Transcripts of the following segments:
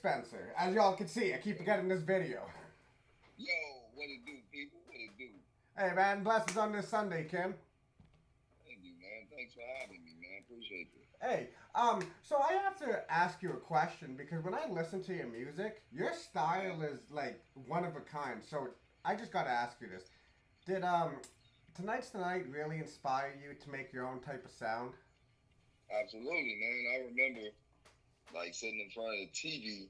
Spencer. As y'all can see, I keep forgetting this video. Yo, what it do, people? What it do? Hey man, blessings on this Sunday, Kim. Thank you, man. Thanks for having me, man. Appreciate you. Hey, so I have to ask you a question because when I listen to your music, your style is like one of a kind. So I just gotta ask you this: Did Tonight's the Night really inspire you to make your own type of sound? Absolutely, man. I remember like sitting in front of the TV,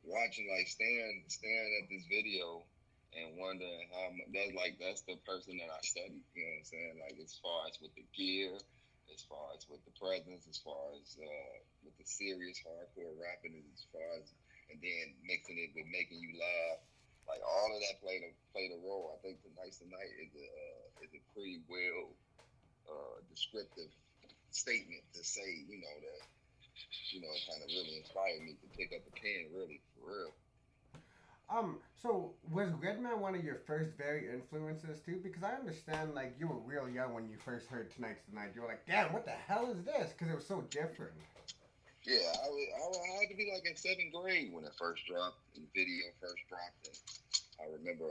watching, like staring at this video, and wondering how that's the person that I studied. You know what I'm saying? Like as far as with the gear, as far as with the presence, as far as with the serious hardcore rapping, as far as and then mixing it with making you laugh. Like all of that played a role. I think Tonight's the Night is a pretty well descriptive statement to say, that it kind of really inspired me to pick up a pen, really, for real. So was Redman one of your first very influences too? Because I understand like you were real young when you first heard Tonight's the Night. You were like, damn, what the hell is this? Because it was so different. Yeah, I had to be like in seventh grade when it first dropped, and the video first dropped. And I remember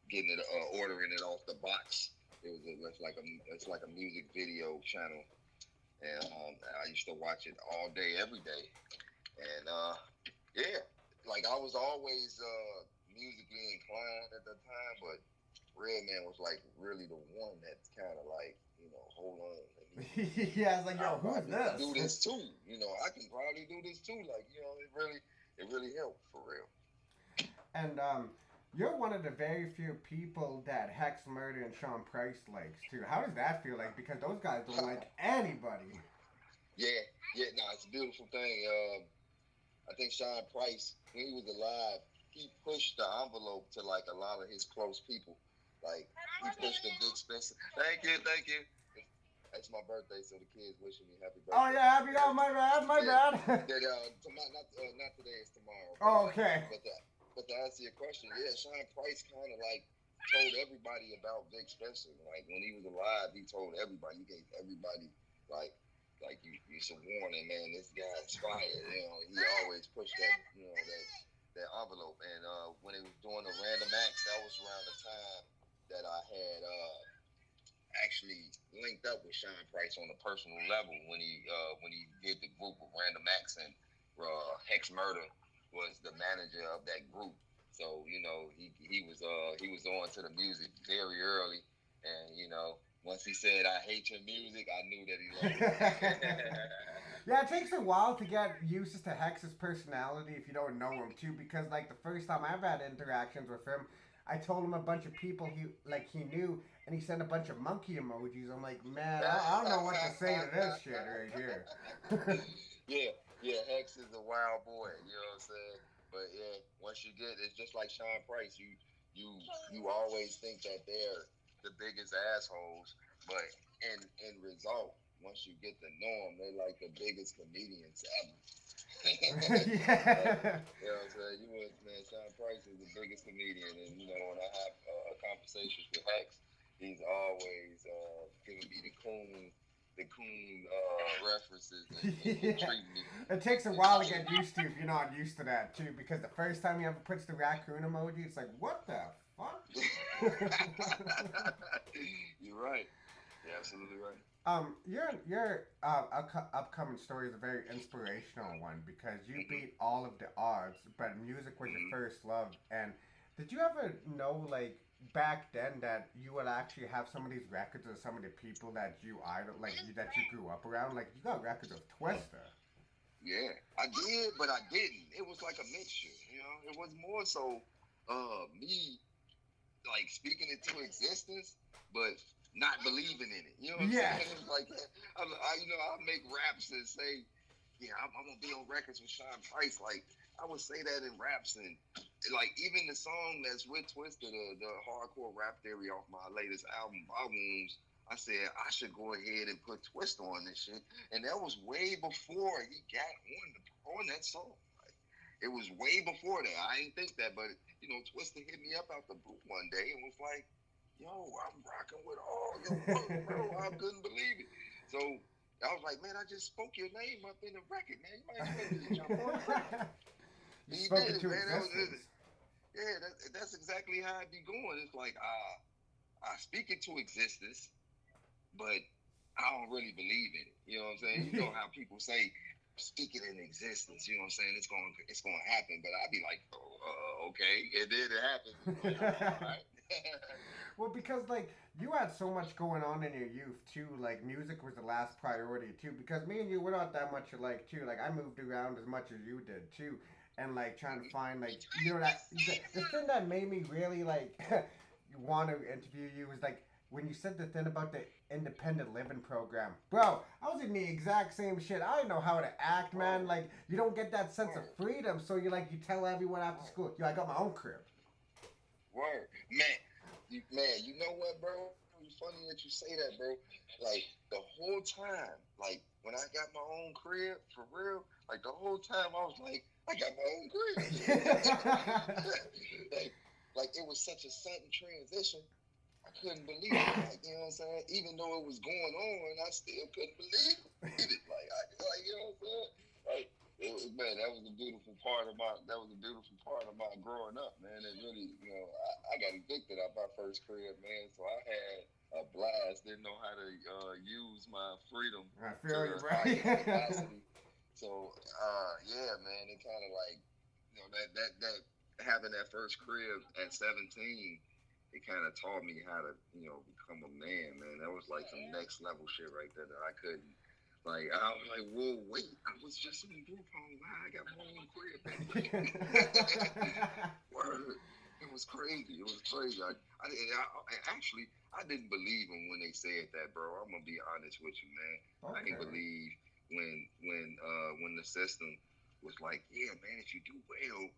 getting it, ordering it off the box. It's like a music video channel, and I used to watch it all day, every day, and yeah, like I was always musically inclined at the time, but Redman was like really the one that's kind of like, hold on. Yeah, it's like, yo, who's I can this? do this too. I can probably do this too. Like, it really helped for real. And you're one of the very few people that Hex Murda and Sean Price likes too. How does that feel like? Because those guys don't like anybody. Yeah, no, it's a beautiful thing. I think Sean Price, when he was alive, he pushed the envelope to like a lot of his close people. Like he pushed the VIC SPENCER. Thank you. It's my birthday, so the kids wishing me happy birthday. Oh yeah, happy. Oh my bad, my bad. Not today. It's tomorrow. Oh, okay. But to answer your question, yeah, Sean Price kind of like told everybody about VIC SPENCER. Like when he was alive, he told everybody. He gave everybody like you some warning, man. This guy's fired. He always pushed that envelope. And when he was doing the random acts, that was around the time that I had actually linked up with Sean Price on a personal level when he did the group with Random Acts, and Hex Murda was the manager of that group. So he was on to the music very early, and once he said I hate your music, I knew that he loved it. Yeah, it takes a while to get used to Hex's personality if you don't know him too. Because like the first time I've had interactions with him, I told him a bunch of people he knew, and he sent a bunch of monkey emojis. I'm like, man, I don't know what to say to this shit right here. Yeah, Hex is a wild boy. You know what I'm saying? But yeah, once you get, it's just like Sean Price. You always think that they're the biggest assholes, but in result, once you get to know them, they like the biggest comedians ever. Yeah. You know what I'm saying? Man, Sean Price is the biggest comedian, and when I have conversations with Hex, he's always giving me the coon references and Yeah. treating me. It takes a while to get used to if you're not used to that too. Because the first time he ever puts the raccoon emoji, it's like, what the fuck? You're right. You're absolutely right. Your upcoming story is a very inspirational one because you beat all of the odds, but music was your first love. And did you ever know, like back then, that you would actually have some of these records of some of the people that you that you grew up around? Like you got records of Twista. Yeah, I did, but I didn't. It was like a mixture, It was more so me like speaking it to existence, but not believing in it. You know what I'm Yeah. saying? It's like I make raps and say, yeah, I'm gonna be on records with Sean Price. Like I would say that in raps, and like even the song that's with Twista, the hardcore rap theory off my latest album, Bob Wounds. I said I should go ahead and put Twista on this shit, and that was way before he got on that song. Like, it was way before that. I didn't think that, but Twista hit me up out the blue one day and was like, "Yo, I'm rocking with all your work, bro. I couldn't believe it." So I was like, man, I just spoke your name up in the record, man. You might as well just jump on the record. You He spoke did it it, to man. existence. Yeah, that's exactly how it be going. It's like I speak it to existence, but I don't really believe in it. You know what I'm saying? You know how people say speak it in existence. You know what I'm saying? It's going to happen. But I be like, oh, okay, and then it happens. Like, all right. Well, because like you had so much going on in your youth too. Like music was the last priority too. Because me and you, we're not that much alike too. Like I moved around as much as you did too, and like trying to find like that the thing that made me really like want to interview you was like when you said the thing about the independent living program, bro. I was in the exact same shit. I didn't know how to act, man. Like you don't get that sense of freedom, so you tell everyone after school, yo, I got my own crib. Word, man. You know what, bro? It's funny that you say that, bro. Like the whole time, like when I got my own crib, for real, like the whole time I was like, I got my own crib. like, like it was such a sudden transition. I couldn't believe it. Like, you know what I'm saying? Even though it was going on, I still couldn't believe it. Like you know what I'm saying? Like, man, that was a beautiful part of my growing up, man. It really, I got evicted out my first crib, man. So I had a blast. Didn't know how to use my freedom I to feel you, the bro. highest capacity. So, yeah, man, it kind of like, that having that first crib at 17, it kind of taught me how to, become a man. That was like some next level shit right there that I couldn't. Like, I was like, whoa, wait, I was just in the group home. Wow, I got my own crib. Word. It was crazy. It was crazy. Actually, I didn't believe them when they said that, bro. I'm gonna be honest with you, man. Okay. I didn't believe when the system was like, yeah, man, if you do well,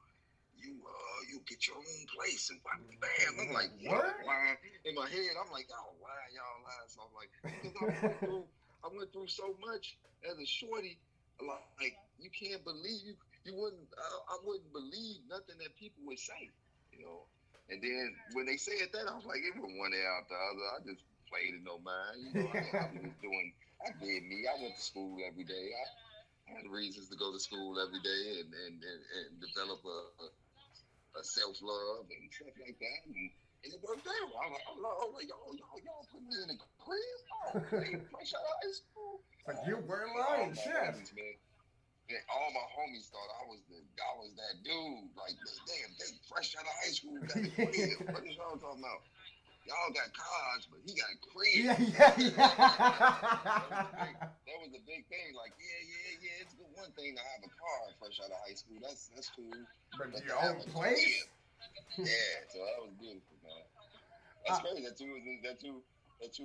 you get your own place and bam. I'm like, what? Why? In my head, I'm like, y'all lying. So I'm like, because I went through so much as a shorty. Like you can't believe you wouldn't. I wouldn't believe nothing that people would say, you know. And then when they said that, I was like, it was one day out the other. I just played it no mind, you know. I was doing. I did me. I went to school every day. I had reasons to go to school every day and develop a self love and stuff like that. And it worked out. I was like, y'all put me in a crib? Oh, man, fresh out of high school. Like you were All lying, my shit. homies, man. Yeah, all my homies thought I was that dude. Like, damn, they fresh out of high school got a crib. What is y'all talking about? Y'all got cars, but he got a crib. That was a big thing. Like, yeah. It's good one thing to have a car fresh out of high school. That's cool. But to your have own a place? crib, yeah. So that was beautiful, man. That's crazy that you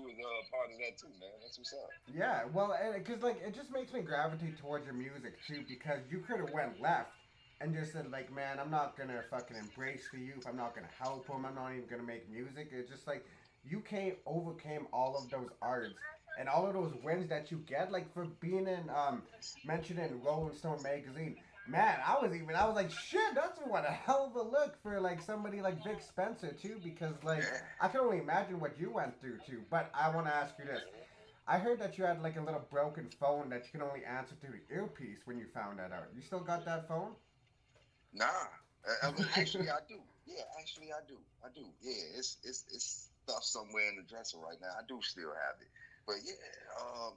was part of that too, man. That's what's up. Yeah, well, because like it just makes me gravitate towards your music too, because you could have went left and just said like, man, I'm not gonna fucking embrace the youth. I'm not gonna help them. I'm not even gonna make music. It's just like you overcame all of those arts and all of those wins that you get, like for being in mentioned in Rolling Stone magazine. Man, I was like, shit, that's what a hell of a look for like somebody like VIC Spencer too, because like I can only imagine what you went through too. But I want to ask you this: I heard that you had like a little broken phone that you can only answer through the earpiece when you found that out. You still got that phone? Nah, actually I do. Yeah, actually I do. Yeah, it's stuff somewhere in the dresser right now. I do still have it, but yeah,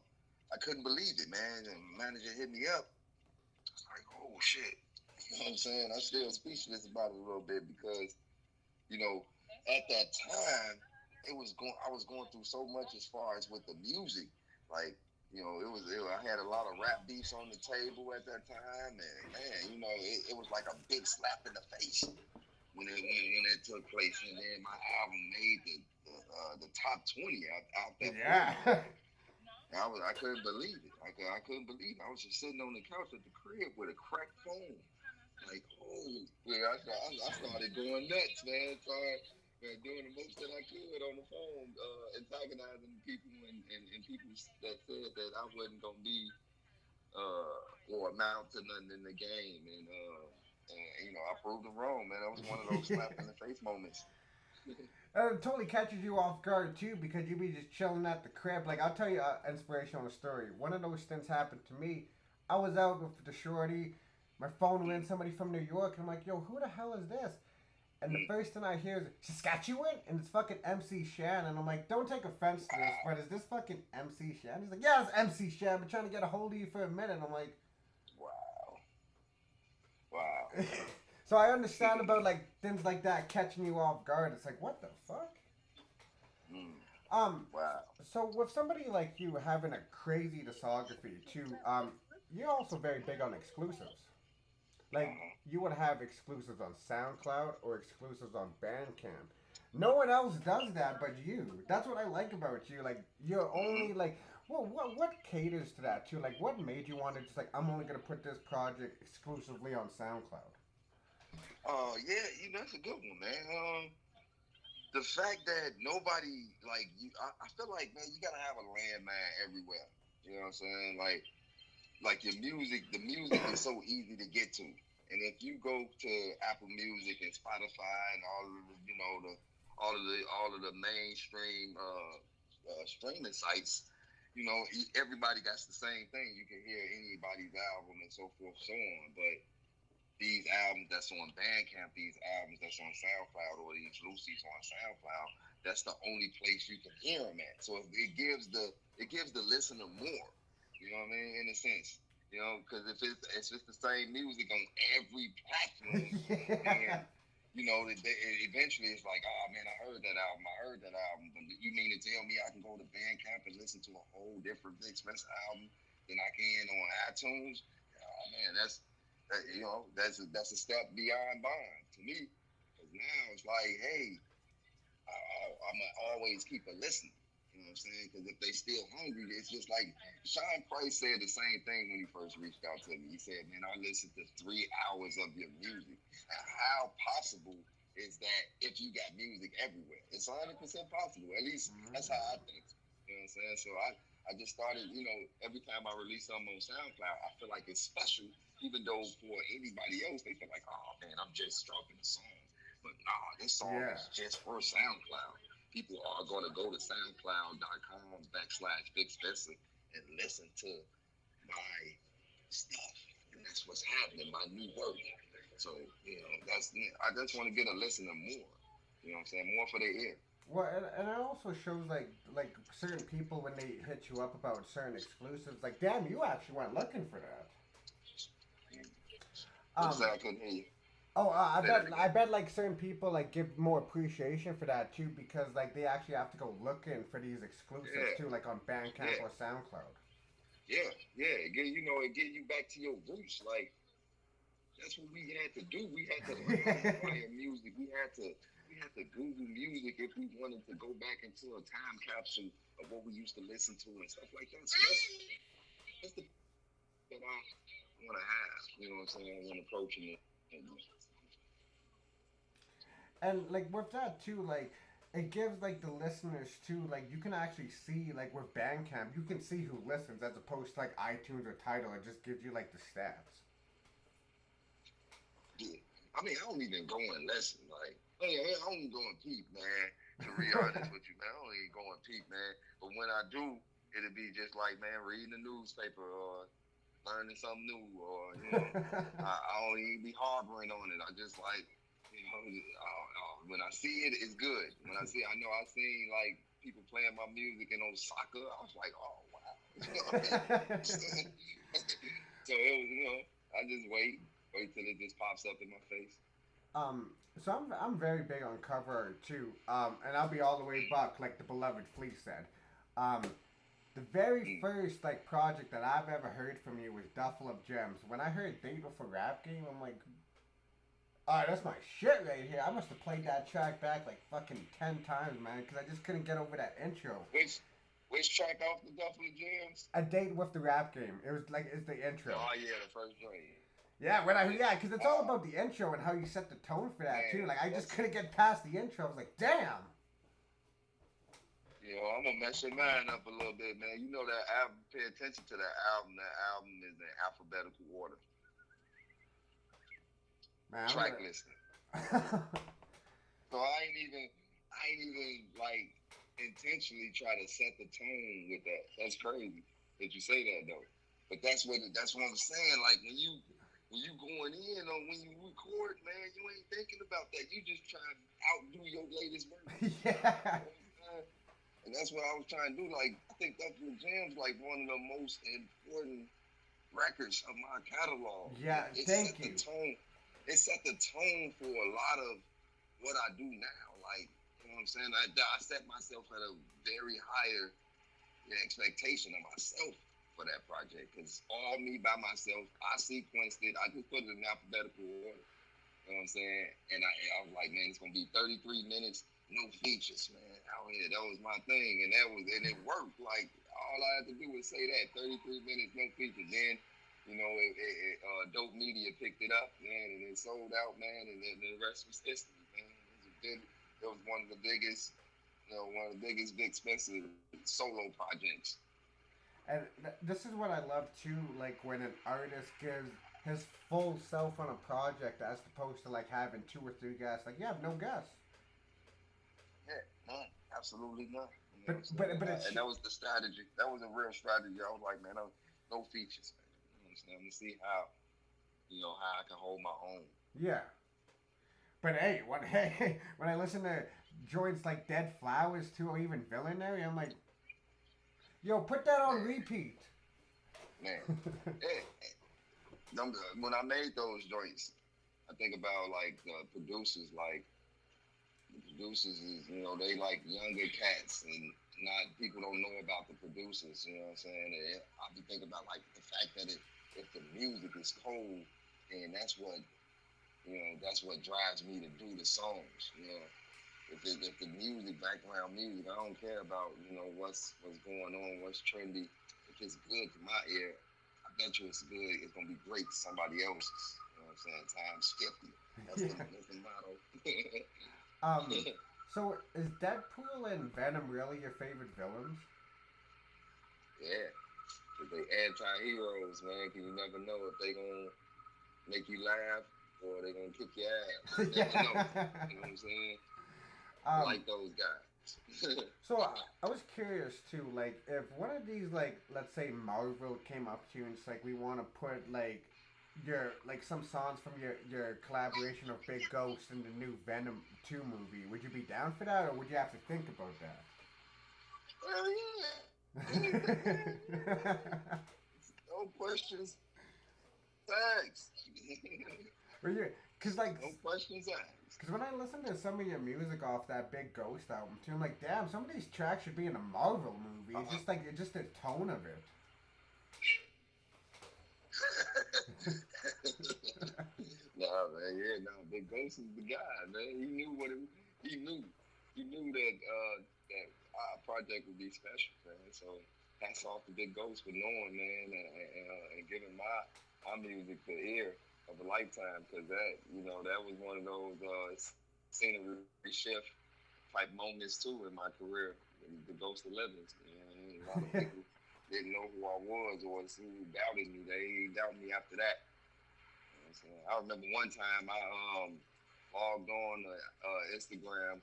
I couldn't believe it, man. And the manager hit me up. I was like, oh shit. You know what I'm saying? I'm still speechless about it a little bit because, at that time, I was going through so much as far as with the music. Like, I had a lot of rap beefs on the table at that time, and man, it was like a big slap in the face when it took place. And then my album made the top 20 out that Yeah. I couldn't believe it. I couldn't believe it. I was just sitting on the couch at the crib with a cracked phone. Like, oh, yeah, I started going nuts, man. Started doing the most that I could on the phone, antagonizing people and people that said that I wasn't going to be or amount to nothing in the game. And I proved them wrong, man. That was one of those slap in the face moments. It totally catches you off guard too because you be just chilling at the crib. Like I'll tell you an inspirational story. One of those stints happened to me. I was out with the shorty. My phone rang, somebody from New York, and I'm like, "Yo, who the hell is this?" And the first thing I hear is Saskatchewan, and it's fucking MC Shan, and I'm like, "Don't take offense to this, but is this fucking MC Shan?" He's like, "Yeah, it's MC Shan. I've been trying to get a hold of you for a minute." I'm like, Wow. Wow. so I understand about like things like that catching you off guard. It's like, what the fuck? Mm. Um, Wow. so with somebody like you having a crazy discography too, you're also very big on exclusives. Like Uh-huh. you would have exclusives on SoundCloud or exclusives on Bandcamp. No one else does that but you. That's what I like about you. Like you're Mm-hmm. only like, well, what caters to that too? Like what made you want to just like I'm only gonna put this project exclusively on SoundCloud? Yeah, that's a good one, man. The fact that nobody like you, I feel like, man, you gotta have a landmine everywhere. You know what I'm saying? Like your music, the music is so easy to get to. And if you go to Apple Music and Spotify and all of the, all of the mainstream streaming sites, everybody got the same thing. You can hear anybody's album and so forth, so on. But these albums that's on Bandcamp, these albums that's on SoundCloud, or these Lucy's on SoundCloud, that's the only place you can hear them at. So it gives the listener more. You know what I mean? In a sense, because if it's the same music on every platform, Yeah. then eventually it's like, oh man, I heard that album. But you mean to tell me I can go to Bandcamp and listen to a whole different Big Expensive album than I can on iTunes? Oh man, that's a step beyond bond to me. Because now it's like, hey, I'm gonna always keep a listening. You know what I'm saying? Because if they still hungry, it's just like Sean Price said the same thing when he first reached out to me. He said, "Man, I listened to 3 hours of your music. How possible is that if you got music everywhere? It's 100% possible. At least that's how I think. You know what I'm saying? So I just started. Every time I release something on SoundCloud, I feel like it's special. Even though for anybody else, they feel like, oh man, I'm just dropping a song. But nah, this song Yeah. is just for SoundCloud. People are going to go to soundcloud.com/Big Spencer and listen to my stuff. And that's what's happening, my new work. So, I just want to get a listener more. You know what I'm saying? More for their ear. Well, and it also shows like certain people when they hit you up about certain exclusives, like damn, you actually went looking for that. What you say? Um, I couldn't hear you. oh, Say that I again. bet like certain people like give more appreciation for that too because like they actually have to go looking for these exclusives Yeah, too, like on Bandcamp yeah, or SoundCloud. yeah. It get you back to your roots. Like, that's what we had to do. We had to learn to acquire music. We had to Google music if we wanted to go back into a time capsule of what we used to listen to and stuff like that. So that's the that I want to have. You know what I'm saying? When approaching it. And like with that too, like it gives like the listeners too, like you can actually see like with Bandcamp, you can see who listens as opposed to like iTunes or Tidal. It just gives you like the stats. Yeah. I mean, I don't even go and listen. Like, hey, I don't go and peep, man. To be honest with you, man, I don't even go and peep, man. But when I do, it'll be just like, man, reading the newspaper or learning something new, or I don't even be harboring on it. I just like, when I see it, it's good. When I know I seen like people playing my music and on soccer, I was like, oh wow, you know what I mean? So it was, I just wait till it just pops up in my face. um, so I'm very big on cover art too. And I'll be all the way buck like the beloved Flea said. Um, the very Mm. first like project that I've ever heard from you was Duffle of Gems. When I heard Date with a Rap Game, I'm like, alright, that's my shit right here. I must have played that track back like fucking 10 times, man, because I just couldn't get over that intro. Which track off the Duffle of Gems? A Date with the Rap Game. It was like it's the intro. Oh yeah, the first joint. Yeah, when I Yeah. yeah, because it's all about the intro and how you set the tone for that too. Man, Like I just that's couldn't get past the intro. I was like, damn. I'm gonna mess your mind up a little bit, man. You know that album. Pay attention to that album. That album is in alphabetical order. Man, I'm Track gonna. listing. So I ain't even. ain't even like intentionally try to set the tone with that. That's crazy that you say that though. But that's what I'm saying. Like when you going in or when you record, man, you ain't thinking about that. You just trying to outdo your latest version. Yeah. And that's what I was trying to do. Like I think Duffle Of Gems like one of the most important records of my catalog. Yeah, It thank set the you. tone. It set the tone for a lot of what I do now. Like, you know what I'm saying? I set myself at a very higher expectation of myself for that project. Because all me by myself, I sequenced it. I just put it in alphabetical order. You know what I'm saying? And I was like, man, it's going to be 33 minutes, no features, man. Out here, that was my thing. And it worked. Like, all I had to do was say that 33 minutes, no features. Then, you know, Dope Media picked it up, man, and it sold out, man, and then the rest was history, man. It was one of the biggest, one of the biggest VIC SPENCER solo projects. And this is what I love too, like when an artist gives his full self on a project as opposed to like having 2 or 3 guests. Like you have no guests. Yeah, none, absolutely none. But and that was the strategy. That was a real strategy. I was like, man, no features, man. You know what I'm saying? I'm gonna see how I can hold my own. Yeah. But hey, when I listen to joints like Dead Flowers too, or even Villainary, I'm like, yo, put that on repeat. Man, when I made those joints, I think about like the producers. Like the producers is, they like younger cats, and not people don't know about the producers. You know what I'm saying? And I be thinking about like the fact that if the music is cold, and that's what drives me to do the songs. If the music, background music, I don't care about what's going on, what's trendy. If it's good to my ear, I bet you it's good. It's gonna be great to somebody else's. You know what I'm saying? Times 50. That's the motto. So is Deadpool and Venom really your favorite villains? Yeah, cause they anti-heroes, man. Cause you never know if they gonna make you laugh or they gonna kick your ass. You know what I'm saying? I like those guys. So I was curious too, like if one of these, like let's say Marvel came up to you and it's like, we want to put like some songs from your collaboration of Big Ghost in the new Venom 2 movie, would you be down for that, or would you have to think about that? Yeah. No questions asked. Cause like no questions asked. Because when I listen to some of your music off that Big Ghost album too, I'm like, damn, some of these tracks should be in a Marvel movie. It's just the tone of it. Big Ghost is the guy, man. He knew he knew that our project would be special, man. So hats off to Big Ghost for knowing, man, and giving my music the ear of a lifetime, because that was one of those scenery shift type moments too in my career. The Ghost of Livings, a lot of people didn't know who I was or who doubted me. They doubted me after that. I remember one time I logged on Instagram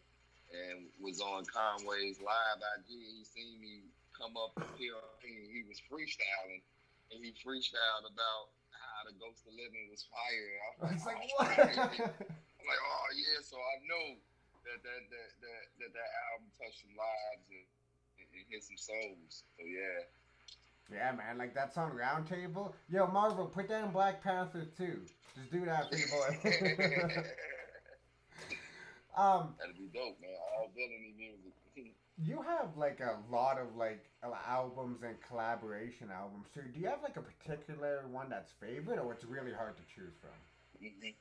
and was on Conway's live IG. He seen me come up here. He was freestyling, and he freestyled about how the Ghost of Living was fire. I was like, what? I'm like, oh yeah. So I know that album touched some lives and hit some souls. So yeah. Yeah, man, like that song Roundtable. Yo, Marvel, put that in Black Panther too. Just do that for your boy. That'd be dope, man. All villainy music. You have like a lot of like albums and collaboration albums. So do you have like a particular one that's favorite, or it's really hard to choose from? Mm-hmm.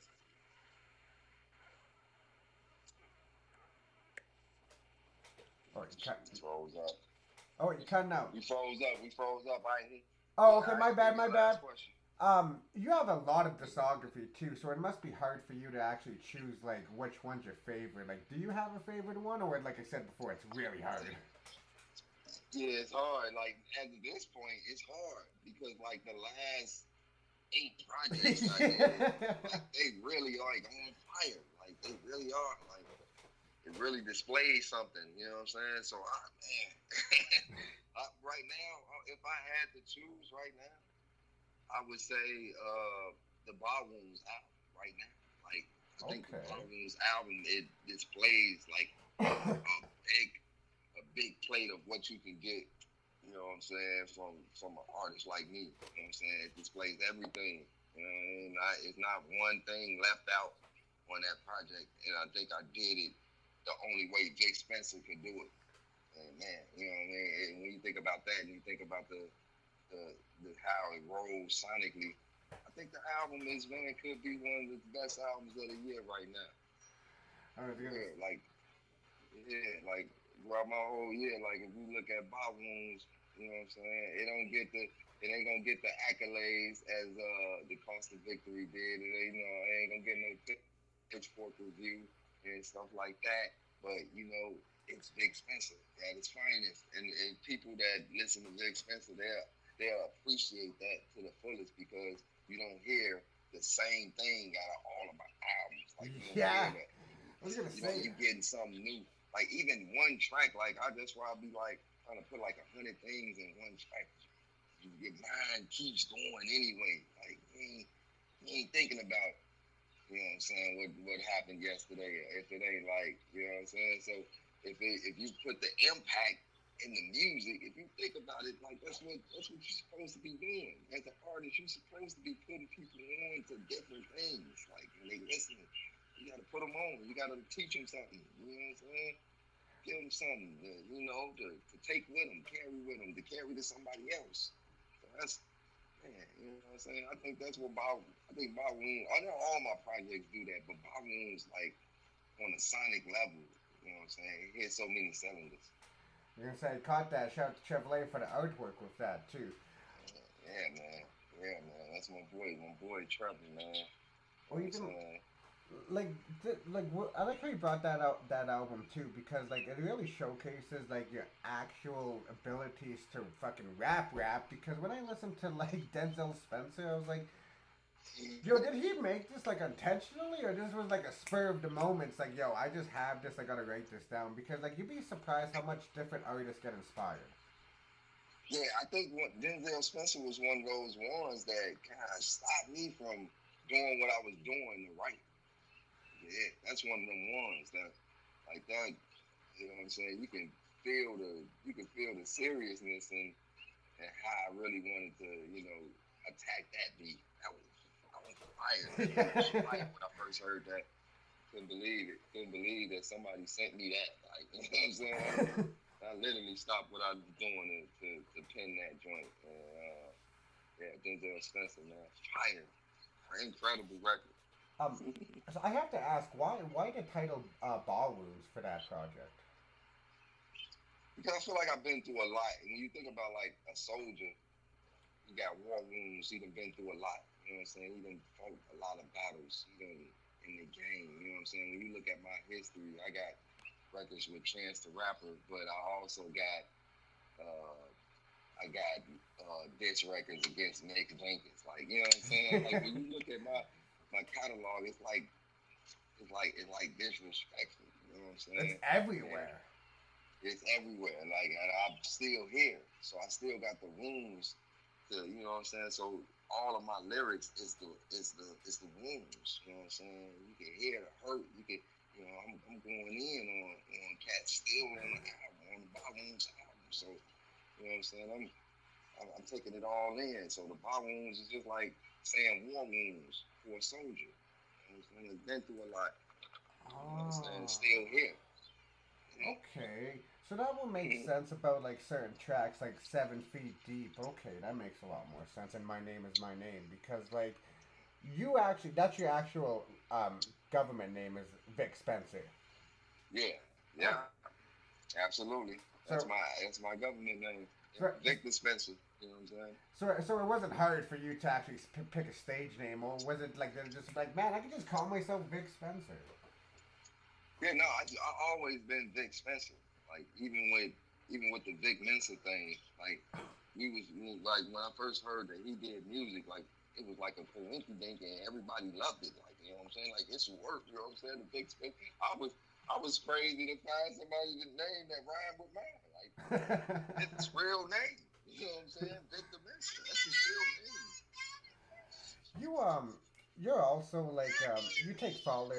Oh, you froze up. Oh, you cutting out. We froze up. Oh, okay, my bad. You have a lot of discography too, so it must be hard for you to actually choose like which one's your favorite. Like, do you have a favorite one, or like I said before, it's really hard? Yeah, it's hard. Like at this point, it's hard because like the last 8 projects, like, they really are like on fire. Like they really are. Like it really displays something. You know what I'm saying? So, man, right now, if I had to choose right now, I would say the Ballrooms album right now. Like, I think the Okay. Ballrooms album, it displays like a big plate of what you can get. You know what I'm saying, from an artist like me. You know what I'm saying? It displays everything. You know, and it's not one thing left out on that project. And I think I did it the only way Vic Spencer could do it. And man, you know what I mean? And when you think about that, and you think about the how it rolls sonically, I think the album is, man, could be one of the best albums of the year right now. I was gonna. Yeah, like throughout my whole year, like if you look at Bob Wounds, you know what I'm saying? It ain't gonna get the accolades as the Cost of Victory did. It ain't, it ain't gonna get no pitchfork review and stuff like that. But it's Vic Spencer at its finest, and people that listen to Vic Spencer, they'll appreciate that to the fullest because you don't hear the same thing out of all of my albums. Like you don't hear that. I was gonna say. You getting something new. Like even one track, like that's why I be like trying to put like 100 things in one track. Your mind keeps going anyway. Like you ain't thinking about, you know what I'm saying, what happened yesterday. If it ain't like, you know what I'm saying. So if you put the impact in the music, if you think about it, like that's what you're supposed to be doing. As an artist, you're supposed to be putting people on to different things. Like when they listening, you got to put them on. You got to teach them something. You know what I'm saying? Give them something, to take with them, carry with them, to carry to somebody else. So that's, man, you know what I'm saying? I think that's what I think Bob Woon, I know all my projects do that, but Bob Woon's like on a sonic level, you know what I'm saying? He hits so many cylinders. You're gonna say I caught that. Shout out to Chevrolet for the artwork with that too. Yeah, man. Yeah, man. That's my boy Trevor, man. Or even like I like how you brought that album too, because like it really showcases like your actual abilities to fucking rap. Because when I listened to like Denzel Spencer, I was like, yo, did he make this like intentionally, or this was like a spur of the moment? It's like, yo, I just have this, I gotta write this down, because like you'd be surprised how much different artists get inspired. Yeah, I think Denzel Spencer was one of those ones that kind of stopped me from doing what I was doing to write. Yeah, that's one of them ones that, like that, you know what I'm saying? You can feel the seriousness and how I really wanted to, attack that beat. I was fire. I was fire when I first heard that. Couldn't believe it. Couldn't believe that somebody sent me that. Like, you know what I'm saying? I literally stopped what I was doing to pen that joint. And, yeah, Denzel Spencer, man, fire. Incredible record. So I have to ask, why the title Ballrooms for that project? Because I feel like I've been through a lot. And when you think about like a soldier, he got war wounds. He done been through a lot. You know what I'm saying? He done fought a lot of battles. He done in the game. You know what I'm saying? When you look at my history, I got records with Chance the Rapper, but I also got diss records against Nick Jenkins. Like, you know what I'm saying? Like when you look at my catalog, it's like disrespectful. You know what I'm saying? It's everywhere. It's everywhere. Like, and I'm still here, so I still got the wounds to, you know what I'm saying. So all of my lyrics is the wounds. You know what I'm saying? You can hear the hurt. You can, I'm going in on cats still on the album, on the Bob Wounds album. So you know what I'm saying. I'm taking it all in. So the Bob Wounds is just like saying war wounds for a soldier. You know what I'm saying? It's been through a lot. You know what I'm saying? It's still here. Okay, so that will make sense about like certain tracks, like 7 Feet Deep. Okay, that makes a lot more sense. And My Name Is My Name, because like that's your actual government name is Vic Spencer. Yeah, absolutely. That's my government name, Victor Spencer. You know what I'm saying? So it wasn't hard for you to actually pick a stage name, or was it like just like, man, I could just call myself Vic Spencer? Yeah, no, I always been Vic Spencer. Like even with the Vic Mensa thing, like we was like when I first heard that he did music, like it was like a coincidence and everybody loved it. Like, you know what I'm saying? Like it's work, you know what I'm saying? The Vic Spencer. I I was crazy to find somebody to name that rhyme with mine. Like it's real name. You know what I'm saying? Victor Benson. That's his real name. you you're also like you take follow.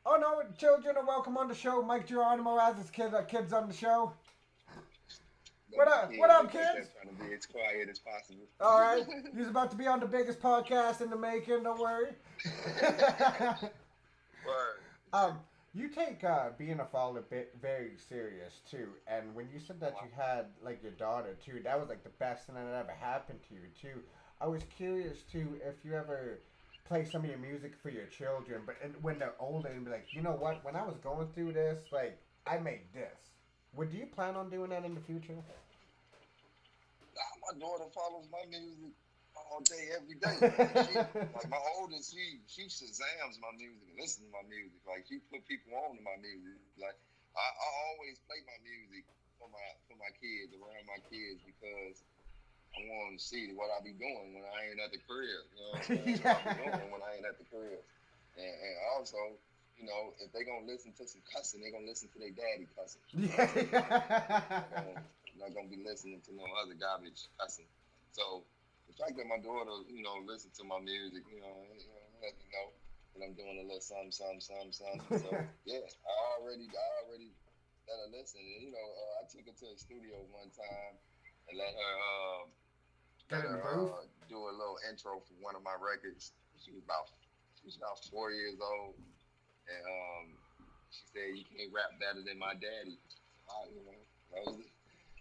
Oh no, children are welcome on the show. Mike Geronimo has his kids on the show. But my What kids, they up, think they're kids? trying to be as quiet as possible. All right, you're about to be on the biggest podcast in the making. Don't worry. Word. um, you take being a father bit very serious too. And when you said that you had like your daughter too, that was like the best thing that ever happened to you too. I was curious too if you ever play some of your music for your children, but when they're older and be like, you know what? When I was going through this, like I made this. Would you plan on doing that in the future? Nah, my daughter follows my music all day, every day. Like my oldest, she shazams my music and listens to my music. Like she put people on to my music. Like I always play my music for my kids, around my kids, because I want them to see what I be doing when I ain't at the crib. You know what I'm saying? What I be doing when I ain't at the crib. And also, you know, if they gonna listen to some cussing, they gonna listen to their daddy cussing. Yeah. Not gonna be listening to no other garbage cussing. So the fact that my daughter, you know, listen to my music, let me know that I'm doing a little something. So yeah, I already let her listen. And, I took her to the studio one time and let her Get in the booth. do a little intro for one of my records. She was about 4 years old, and she said, "You can't rap better than my daddy."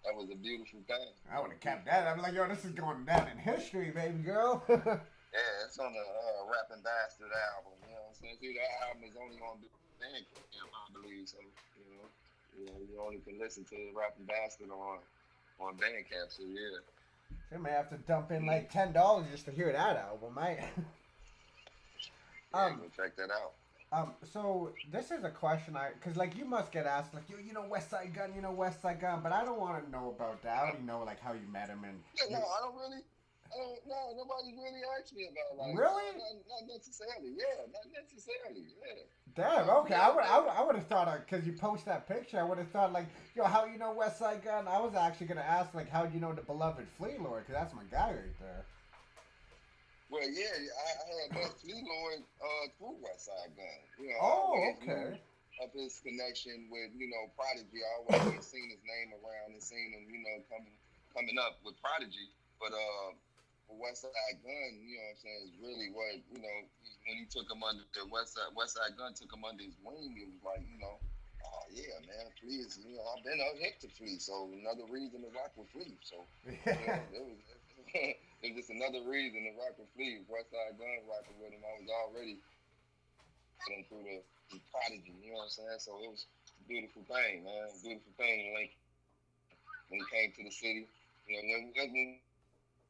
That was a beautiful thing. I would have kept that. I'm like, yo, this is going down in history, baby girl. Yeah, it's on the Rapping Bastard album. You know what I'm saying? See, that album is only on the Bandcamp, I believe. So, you only can listen to the Rapping Bastard on Bandcamp. So yeah. They may have to dump in like $10 just to hear that album, mate. Yeah, go check that out. So this is a question cause like you must get asked like you know Westside Gunn, but I don't want to know about that. I already know like how you met him and. No, no, nobody really asked me about like. Really? Not necessarily. Yeah, not necessarily. Yeah. Damn. Okay. I would have thought cause you post that picture, I would have thought like, yo, how you know Westside Gunn? I was actually gonna ask like, how do you know the beloved Flea Lord? Cause that's my guy right there. Well, yeah, I had met Flea Lord through Westside Gunn. Okay. Of his connection with, Prodigy. I always seen his name around and seen him, coming up with Prodigy. But for Westside Gunn, you know what I'm saying, is really what, when he took him under Westside Gunn took him under his wing, it was like, oh yeah, man, Flea is, I've been up hip to Flea, so another reason to rock with Flea. So it was just another reason to rock with Flea. Westside Gunn rocking with him, I was already going through the Prodigy, you know what I'm saying? So it was a beautiful thing, man. Beautiful thing. Like when he came to the city, when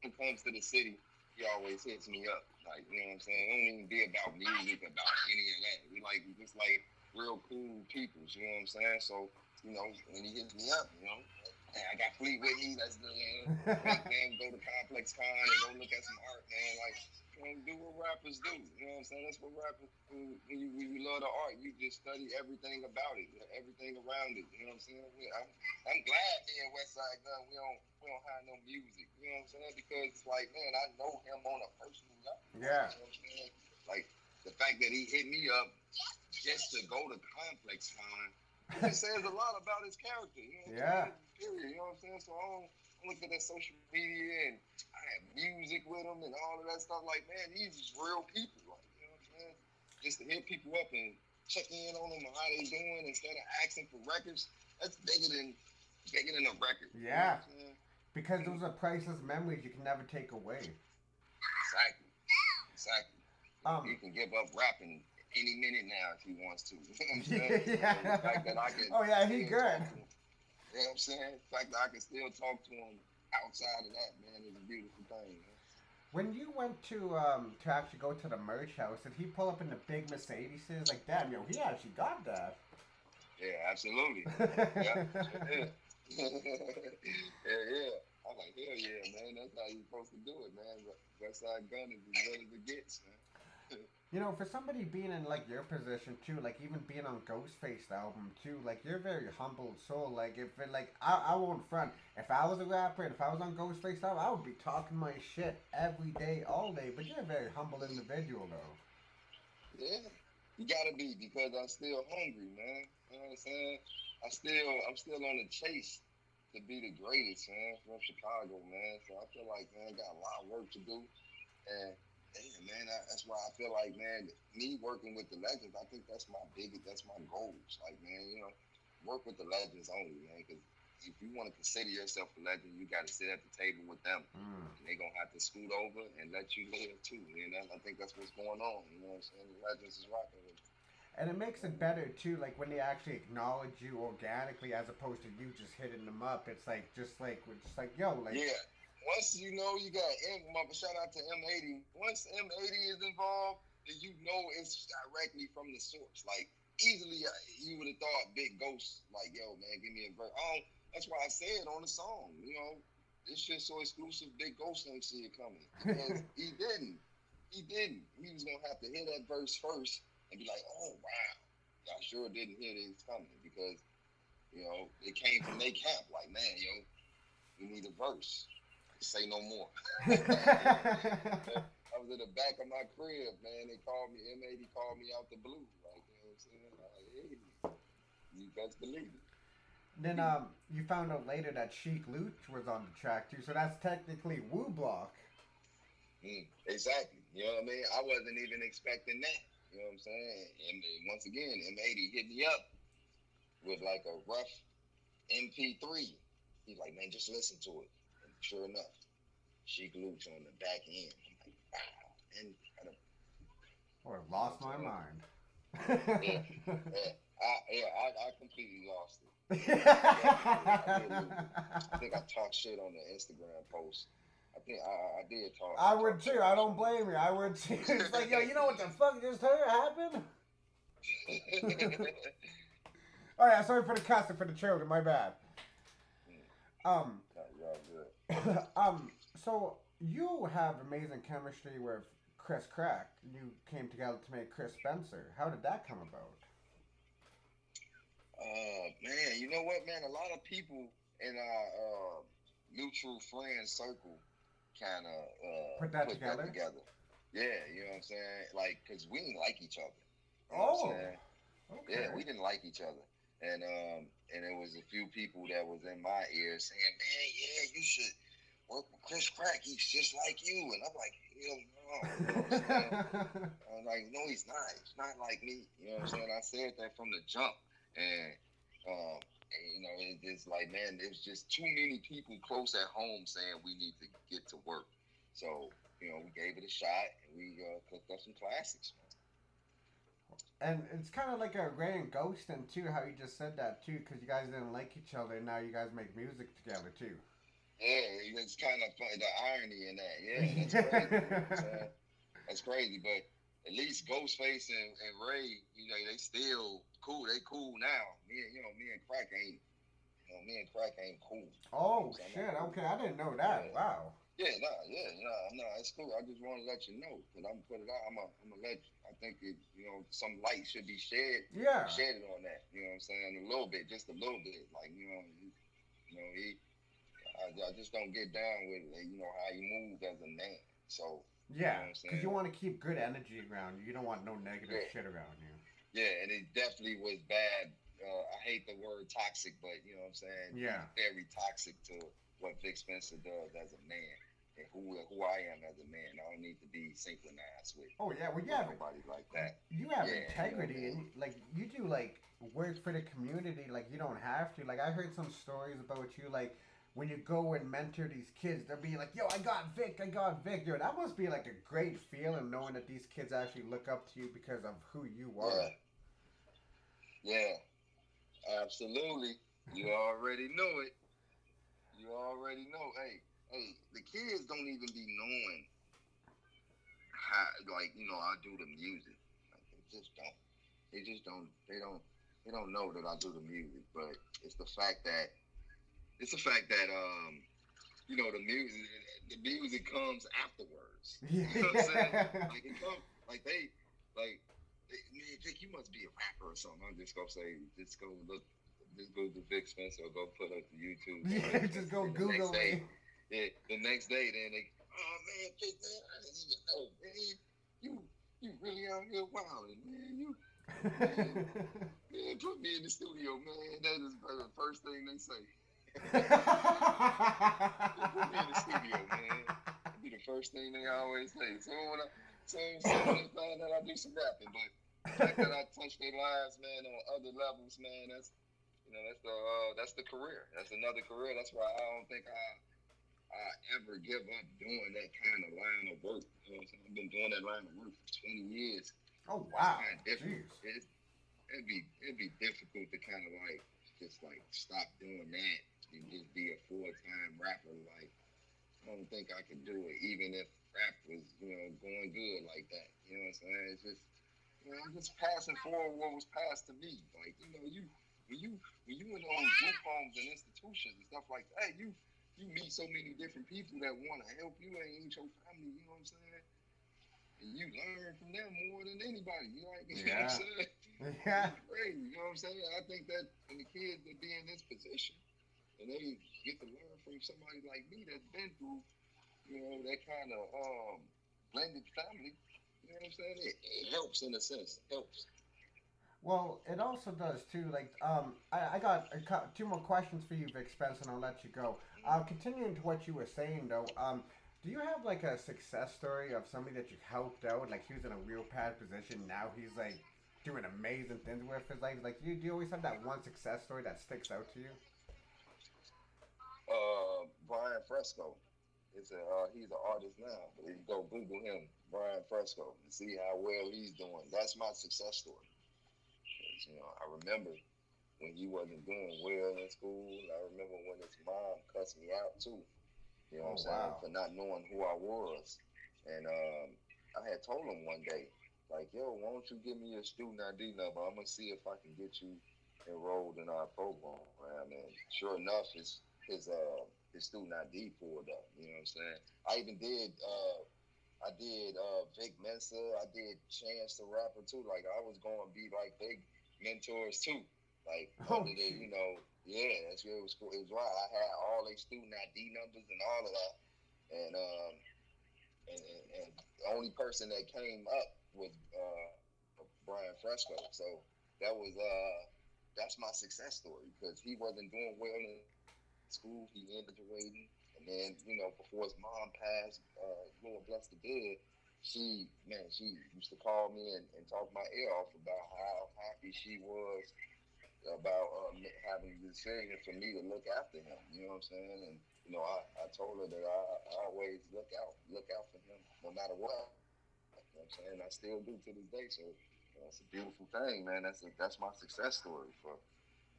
he comes to the city, he always hits me up. Like, you know what I'm saying? It don't even be about music, about any of that. We just like real cool people, you know what I'm saying? So, when he hits me up, hey, I got Fleet with me. Let's make them go to Complex Con and go look at some art, man. Like, do what rappers do. You know what I'm saying? That's what rappers do. When you love the art, you just study everything about it, everything around it. You know what I'm saying? I'm glad me and Westside Gunn, we don't have no music. You know what I'm saying? Because it's like, man, I know him on a personal level. Yeah. You know what I'm saying? Like, the fact that he hit me up just to go to Complex Con, it says a lot about his character. You know what I'm saying? Period, you know what I'm saying? So I don't look at that social media and I have music with them and all of that stuff. Like, man, these is real people. Like, you know what I'm saying? Just to hit people up and check in on them and how they doing instead of asking for records, that's bigger than a record. Yeah. You know because those are priceless memories you can never take away. Exactly. He can give up rapping any minute now if he wants to. You know what I'm saying? Yeah. The fact that I can he good. You know what I'm saying? The fact that I can still talk to him outside of that, man, is a beautiful thing. Man. When you went to actually go to the merch house, did he pull up in the big Mercedes? Like, damn, yo, he actually got that. Yeah, absolutely. Yeah. Yeah. I'm like, hell yeah, man. That's how you're supposed to do it, man. Westside Gunn is as good as it gets, man. You know, for somebody being in like your position too, like even being on Ghostface album too, like you're a very humble soul. Like if it, like I won't front. If I was a rapper and if I was on Ghostface album, I would be talking my shit every day, all day. But you're a very humble individual though. Yeah, you gotta be because I'm still hungry, man. You know what I'm saying? I'm still on the chase to be the greatest, man, from Chicago, man. So I feel like, man, I got a lot of work to do, and yeah, man, that's why I feel like, man, me working with the legends, I think that's my goals. Like, man, work with the legends only, man, because if you want to consider yourself a legend, you got to sit at the table with them, Mm. and they gonna have to scoot over and let you live too. And I think that's what's going on. You know what I'm saying? The legends is rocking with. And it makes it better too, like when they actually acknowledge you organically, as opposed to you just hitting them up. It's like just like yo, like Yeah. Once you know you got shout out to M80. Once M80 is involved, then you know it's directly from the source. Like easily, you would have thought Big Ghost, like yo man, give me a verse. Oh, that's why I said on the song, this shit's so exclusive. Big Ghost ain't see it coming because he didn't. He didn't. He was gonna have to hear that verse first and be like, oh wow, y'all sure didn't hear this coming because it came from their camp. Like man, we need a verse. Say no more. I was in the back of my crib, man. They called me, M80 called me out the blue. Like, you know what I'm saying? Like, hey, you best believe it. then you found out later that Chic Luch was on the track too, so that's technically Woo Block. Exactly. You know what I mean? I wasn't even expecting that. You know what I'm saying? And once again, M80 hit me up with like a rough MP3. He's like, man, just listen to it. And sure enough, Chic Luch on the back end. I'm like, wow. And Or lost my mind. I completely lost it. I think I talked shit on the Instagram post. I think I did talk. I would too. I don't blame you. I would too. It's like, yo, you know what the fuck just happened? All right, sorry for the cussing for the children. My bad. Y'all good. So you have amazing chemistry with Chris Crack. You came together to make Chris Spencer. How did that come about? Man, you know what, man? A lot of people in our mutual friend circle kind of Put that together. Yeah, you know what I'm saying? Like, because we didn't like each other. You know what I'm saying? Okay. Yeah, we didn't like each other. And there was a few people that was in my ear saying, man, yeah, you should work with Chris Crack. He's just like you. And I'm like, hell no. You know what I'm saying? I'm like, no, he's not. He's not like me. You know what I'm saying? I said that from the jump. And it's like, man, there's just too many people close at home saying we need to get to work. So, we gave it a shot and we cooked up some classics, man. And it's kind of like a Ray and Ghost and too, how you just said that too, because you guys didn't like each other and now you guys make music together too. Yeah, it's kind of funny, the irony in that. Yeah, that's crazy. That's crazy, but at least Ghostface and Ray, they still cool. They cool now. Me and Crack ain't cool. Oh shit! Okay, I didn't know that. Yeah. Wow. Yeah, it's cool. I just want to let you know because I'm gonna put it out. I'm gonna let you. I think some light should be shed. Yeah. Shed on that. You know what I'm saying? A little bit, just a little bit. Like I just don't get down with how he moved as a man. So yeah, because you want to keep good energy around you. You don't want no negative shit around you. Yeah, and it definitely was bad. I hate the word toxic, but you know what I'm saying. Yeah, very toxic to what VIC Spencer does as a man. And who I am as a man, I don't need to be synchronized with. Oh yeah, well you have nobody like that. You have integrity, and like you do like work for the community. Like you don't have to. Like I heard some stories about you, like when you go and mentor these kids, they'll be like, "Yo, I got Vic. Yo, that must be like a great feeling knowing that these kids actually look up to you because of who you are." Yeah, absolutely. You already know it. You already know. Hey, the kids don't even be knowing how, I do the music. Like, they just don't. They don't know that I do the music. But it's the fact that the music comes afterwards. Yeah. You know what I'm saying? Like it comes, like they Like, man, Vic, you must be a rapper or something. I'm just gonna say, just go look, just go to Vic Spencer or go put up the YouTube on Yeah, Vic just Spencer. go Then the next Google day, me. yeah, the next day, then they, oh man, Vic, man, I didn't even know, man, you you really out here wilding, man, man, man, put me in the studio, man. That is the first thing they say. Yeah, put me in the studio, man. That'd be the first thing they always say. So when they find out I do some rapping, but the fact that I touch their lives, man, on other levels, man, that's the career. That's another career. That's why I don't think I ever give up doing that kind of line of work. You know what I'm saying? I've been doing that line of work for 20 years. Oh It's wow, kind of difficult. jeez. It'd be difficult to kind of like just like stop doing that and just be a full time rapper. Like I don't think I could do it, even if rap was going good like that. You know what I'm saying? It's just I'm just passing forward what was passed to me. Like when you when you in those group homes and institutions and stuff like that, you meet so many different people that want to help you and ain't your family. You know what I'm saying? And you learn from them more than anybody. You like, you know what I'm Yeah, saying? yeah. It's crazy. You know what I'm saying? I think that when the kids that be in this position and they get to learn from somebody like me that's been through, that kind of blended family, you know what I'm saying? It helps in a sense. It helps. Well, it also does too. Like, I got two more questions for you, Vic Spence, and I'll let you go. Continuing to what you were saying, though, do you have like a success story of somebody that you helped out? Like, he was in a real bad position. Now he's like doing amazing things with his life. Like, do you always have that one success story that sticks out to you? Brian Fresco. He's an artist now. But if you go Google him, Brian Fresco, and see how well he's doing. That's my success story. 'Cause, I remember when he wasn't doing well in school. I remember when his mom cussed me out too. You know what I'm Oh saying? wow. For not knowing who I was. And I had told him one day, like, yo, why don't you give me your student ID number? I'm gonna see if I can get you enrolled in our program. And sure enough, his student ID pulled up. You know what I'm saying? I even did Vic Mensa. I did Chance the Rapper too. Like I was going to be like big mentors too. Like Oh under the, gee. yeah, that's what it was cool. It was right. I had all their student ID numbers and all of that. And and the only person that came up was Brian Fresco. So that was that's my success story because he wasn't doing well in school. He ended graduating, and then before his mom passed, Lord bless the dead, she used to call me and talk my ear off about how happy she was about having the decision for me to look after him. You know what I'm saying? And I told her that I always look out for him no matter what. You know what I'm saying? I still do to this day. So it's a beautiful thing, man. That's my success story for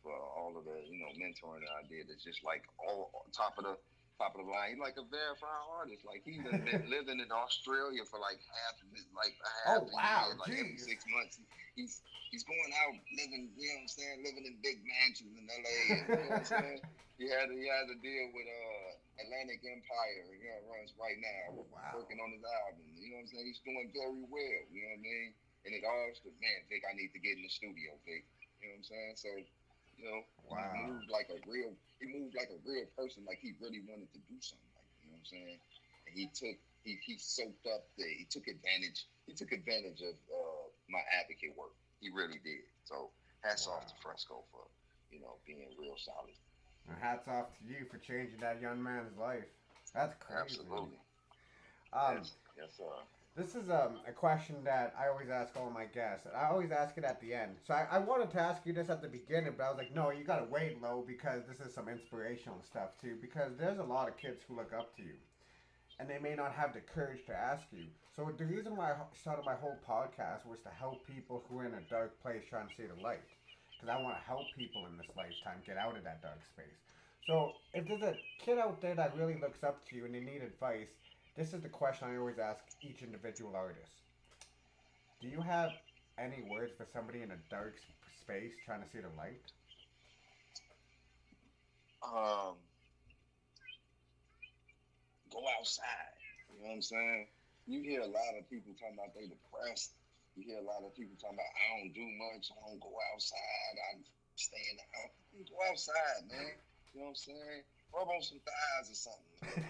all of the mentoring that I did. It's just like all top of the line. He's like a verified artist. Like he's been living in Australia for like half Oh a year. wow. Like every Jeez. 6 months, he's going out living. You know what I'm saying? Living in big mansions in LA. And, you know what I'm saying? He has a deal with Atlantic Empire. Runs right now, Oh wow. working on his album. You know what I'm saying? He's doing very well. You know what I mean? And it all, man, Vic, I need to get in the studio, Vic. You know what I'm saying? So you know, he Wow. moved like a real person, like he really wanted to do something. Like you know what I'm saying? And he soaked up he took advantage of my advocate work. He really did. So hats off to Wow. Fresco for being real solid. And hats off to you for changing that young man's life. That's crazy. Absolutely. Um, Yes, sir. this is a question that I always ask all my guests. I always ask it at the end. So I wanted to ask you this at the beginning, but I was like, no, you gotta wait low because this is some inspirational stuff too. Because there's a lot of kids who look up to you, and they may not have the courage to ask you. So the reason why I started my whole podcast was to help people who are in a dark place trying to see the light. Because I want to help people in this lifetime get out of that dark space. So if there's a kid out there that really looks up to you and they need advice, this is the question I always ask each individual artist. Do you have any words for somebody in a dark space trying to see the light? Um, Go outside. You know what I'm saying? You hear a lot of people talking about they depressed. You hear a lot of people talking about, I don't do much, I don't go outside, I stay in the house. You go outside, man. You know what I'm saying? Rub on some thighs or something, man.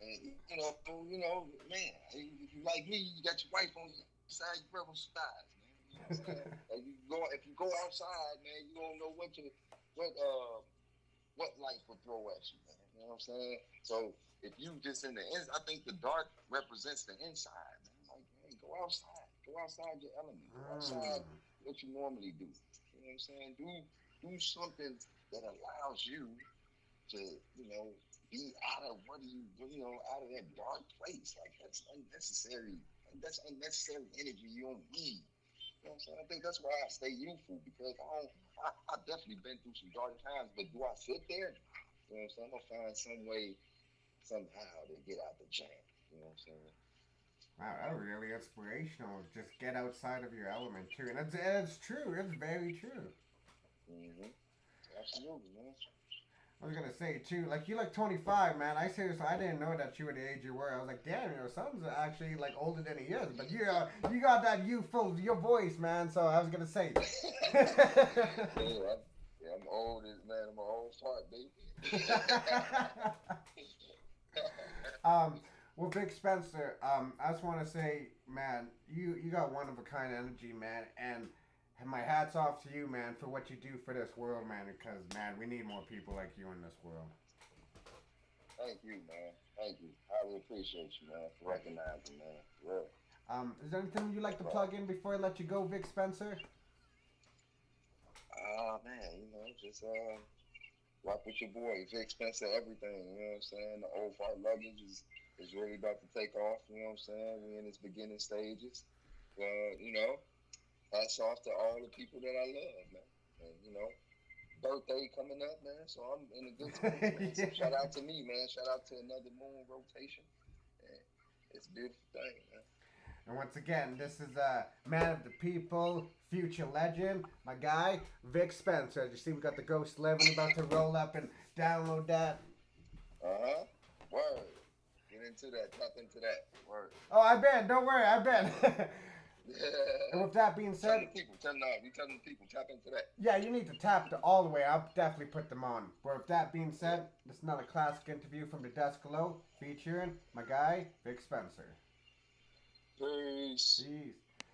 And man, if you like me, you got your wife on your side, you rub on some thighs, man. You know what I'm saying? Like if you go outside, man, you don't know what life will throw at you, man. You know what I'm saying? So if you just in the I think the dark represents the inside, man. Like, man, go outside your element, go outside what you normally do. You know what I'm saying? Do something that allows you to, be out of out of that dark place. Like that's unnecessary. That's unnecessary energy you don't need. You know what I'm saying? I think that's why I stay youthful because I've definitely been through some dark times, but do I sit there? You know what I'm saying? I'm gonna find some way, somehow, to get out the jam. You know what I'm saying? Wow, that's really inspirational. Just get outside of your element too, and it's true. It's very true. Mm-hmm. Absolutely, man. I was gonna say too, like you like 25, man. I seriously, I didn't know that you were the age you were. I was like, damn, son's actually like older than he is. But you got that youthful your voice, man. So I was gonna say. I'm old, man. I'm an old fart, baby. Well, Vic Spencer, I just want to say, man, you got one of a kind energy, man, and my hat's off to you, man, for what you do for this world, man. Because, man, we need more people like you in this world. Thank you, man. Thank you. I really appreciate you, man, for recognizing, man. Really. Is there anything you'd like to plug in before I let you go, Vic Spencer? Man, just rock with your boy, Vic Spencer, everything. You know what I'm saying? The old fart luggage is really about to take off. You know what I'm saying? We in its beginning stages. Hats off to all the people that I love, man. And birthday coming up, man. So I'm in a good space, man. So shout out to me, man. Shout out to another moon rotation. And it's a beautiful thing, man. And once again, this is a man of the people, future legend, my guy, Vic Spencer. As you see, we got the Ghost 11 about to roll up and download that. Word. Get into that. Tap into that. Word. Oh, I bet. Don't worry, I bet. Yeah. And with that being said, we telling the people, tap into that. Yeah, you need to tap all the way. I'll definitely put them on. But with that being said, this is another classic interview from the desk below, featuring my guy, Vic Spencer. Peace. Peace.